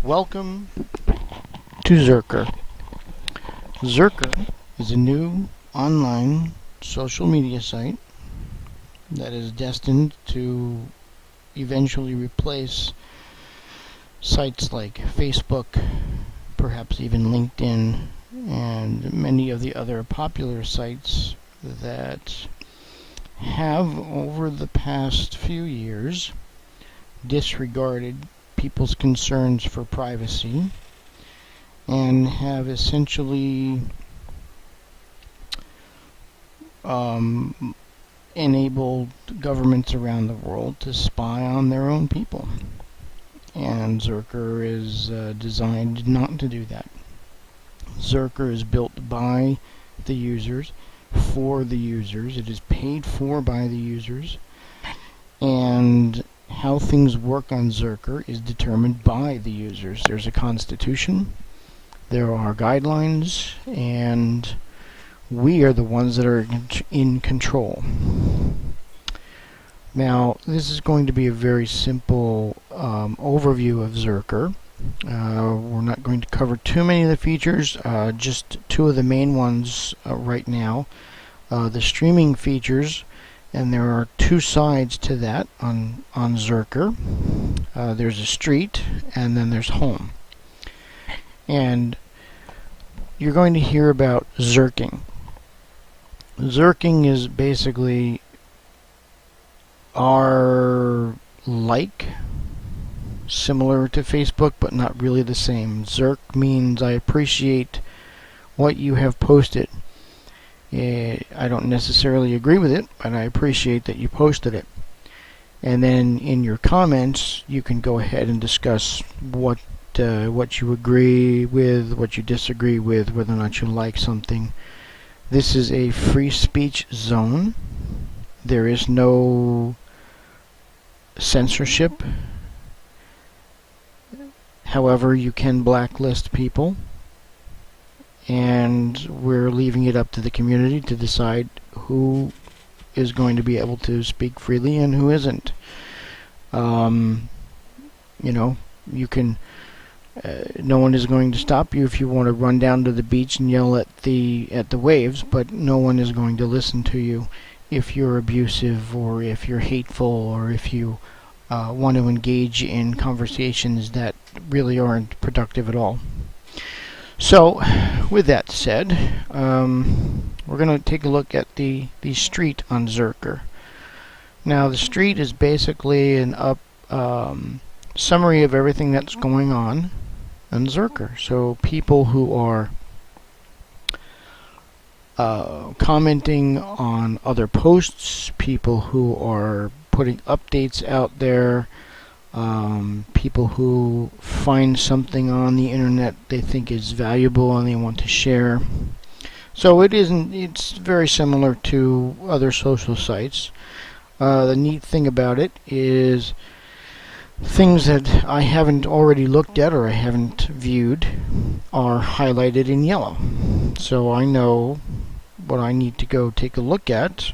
Welcome to Zurker. Zurker is a new online social media site that is destined to eventually replace sites like Facebook, perhaps even LinkedIn, and many of the other popular sites that have, over the past few years, disregarded people's concerns for privacy and have essentially enabled governments around the world to spy on their own people. And Zurker is designed not to do that. Zurker is built by the users, for the users. It is paid for by the users. And how things work on Zurker is determined by the users. There's a constitution, there are guidelines, and we are the ones that are in control. Now, this is going to be a very simple overview of Zurker. We're not going to cover too many of the features, just two of the main ones right now. The streaming features, and there are two sides to that on Zurker. There's a street, and then there's home. And you're going to hear about zurking. Zurking is basically similar to Facebook, but not really the same. Zurk means I appreciate what you have posted. I don't necessarily agree with it, but I appreciate that you posted it. And then in your comments, you can go ahead and discuss what you agree with, what you disagree with, whether or not you like something. This is a free speech zone. There is no censorship. However, you can blacklist people, and we're leaving it up to the community to decide who is going to be able to speak freely and who isn't. You can. No one is going to stop you if you want to run down to the beach and yell at the waves, but no one is going to listen to you if you're abusive or if you're hateful or if you want to engage in conversations that really aren't productive at all. So, with that said, we're going to take a look at the street on Zurker. Now, the street is basically an summary of everything that's going on Zurker. So, people who are commenting on other posts, people who are putting updates out there, people who find something on the internet they think is valuable and they want to share. So it's very similar to other social sites. The neat thing about it is things that I haven't already looked at or I haven't viewed are highlighted in yellow. So I know what I need to go take a look at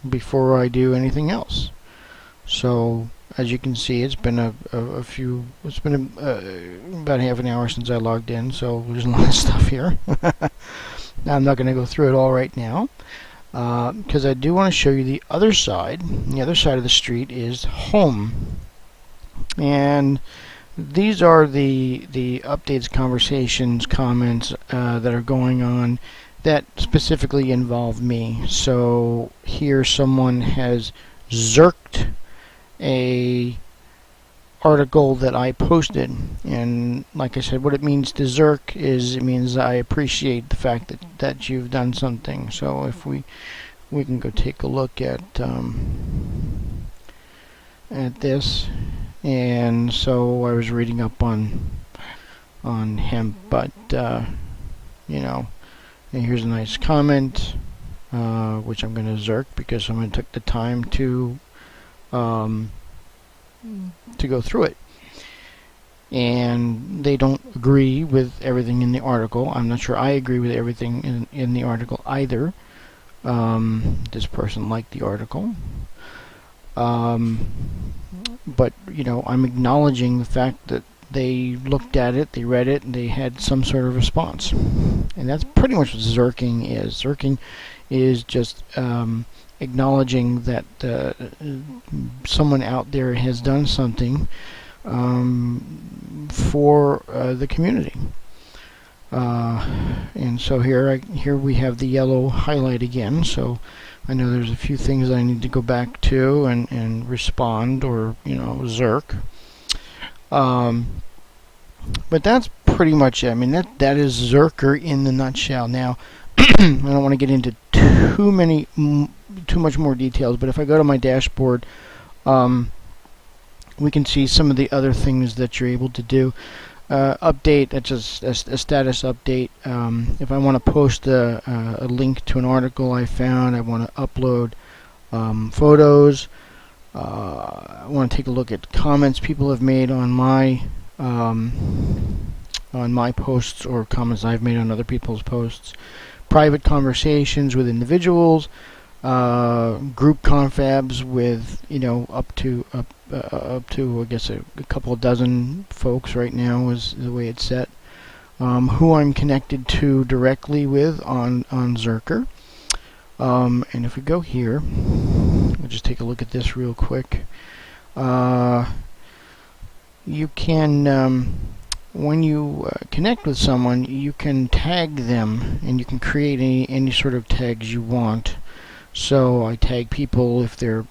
before I do anything else. So, as you can see, it's been about half an hour since I logged in, so there's a lot of stuff here. I'm not going to go through it all right now, because I do want to show you the other side. The other side of the street is home. And these are the updates, conversations, comments that are going on that specifically involve me. So here someone has zurked a article that I posted, and like I said, what it means to zurk is it means I appreciate the fact that you've done something. So if we can go take a look at this, and so I was reading up on hemp, but and here's a nice comment, which I'm going to zurk because someone took the time to go through it. And they don't agree with everything in the article. I'm not sure I agree with everything in the article either. This person liked the article. But you know, I'm acknowledging the fact that they looked at it, they read it, and they had some sort of response. And that's pretty much what zerking is. Zerking is just acknowledging that someone out there has done something for the community. And so here we have the yellow highlight again. So I know there's a few things I need to go back to and respond, or zerk. But that's pretty much it. I mean, that is Zurker in the nutshell. Now, I don't want to get into too much more details, but if I go to my dashboard, we can see some of the other things that you're able to do. Update, that's just a status update. If I want to post a link to an article I found, I want to upload photos. I want to take a look at comments people have made on my posts, or comments I've made on other people's posts. Private conversations with individuals, group confabs with up to I guess a couple of dozen folks right now is the way it's set. Who I'm connected to directly with on Zurker. And if we go here, we'll just take a look at this real quick. You can, when you connect with someone, you can tag them, and you can create any sort of tags you want. So I tag people if they're,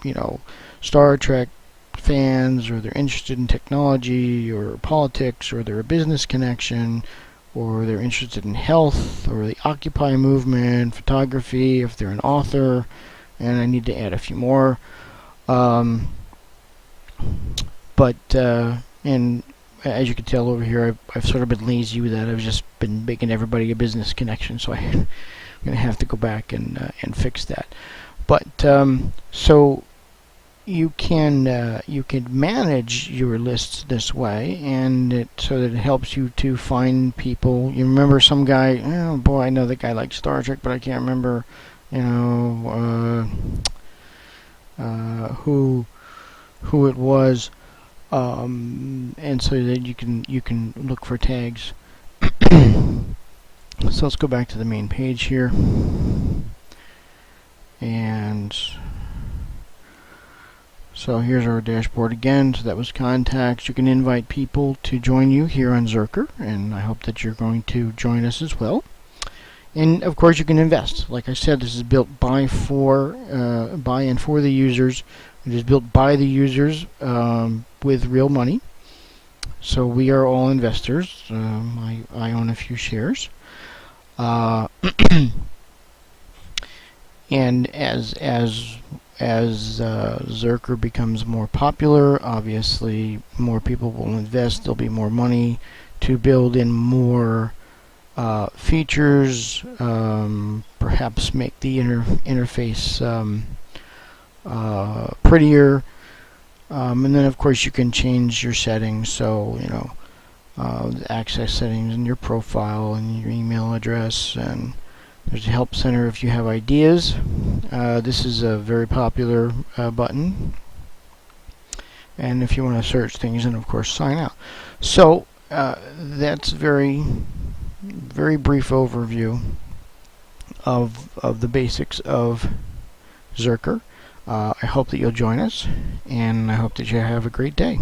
Star Trek fans, or they're interested in technology or politics, or they're a business connection, or they're interested in health, or the Occupy movement, photography, if they're an author, and I need to add a few more. And as you can tell over here, I've sort of been lazy with that. I've just been making everybody a business connection, so I'm going to have to go back and fix that. But so you can manage your lists this way, and so that it helps you to find people. You remember some guy? Oh boy, I know that guy likes Star Trek, but I can't remember, who it was. And so that you can look for tags. So let's go back to the main page here, and so here's our dashboard again. So that was contacts. You can invite people to join you here on Zurker, and I hope that you're going to join us as well. And of course, you can invest. Like I said, this is built by and for the users. It is built by the users with real money. So we are all investors. I own a few shares. And as Zurker becomes more popular, obviously more people will invest. There'll be more money to build in more features, perhaps make the interface prettier, and then of course you can change your settings. So the access settings and your profile and your email address, and there's a help center if you have ideas. This is a very popular button, and if you want to search things, and of course sign out. So that's very brief overview of the basics of Zurker. I hope that you'll join us, and I hope that you have a great day.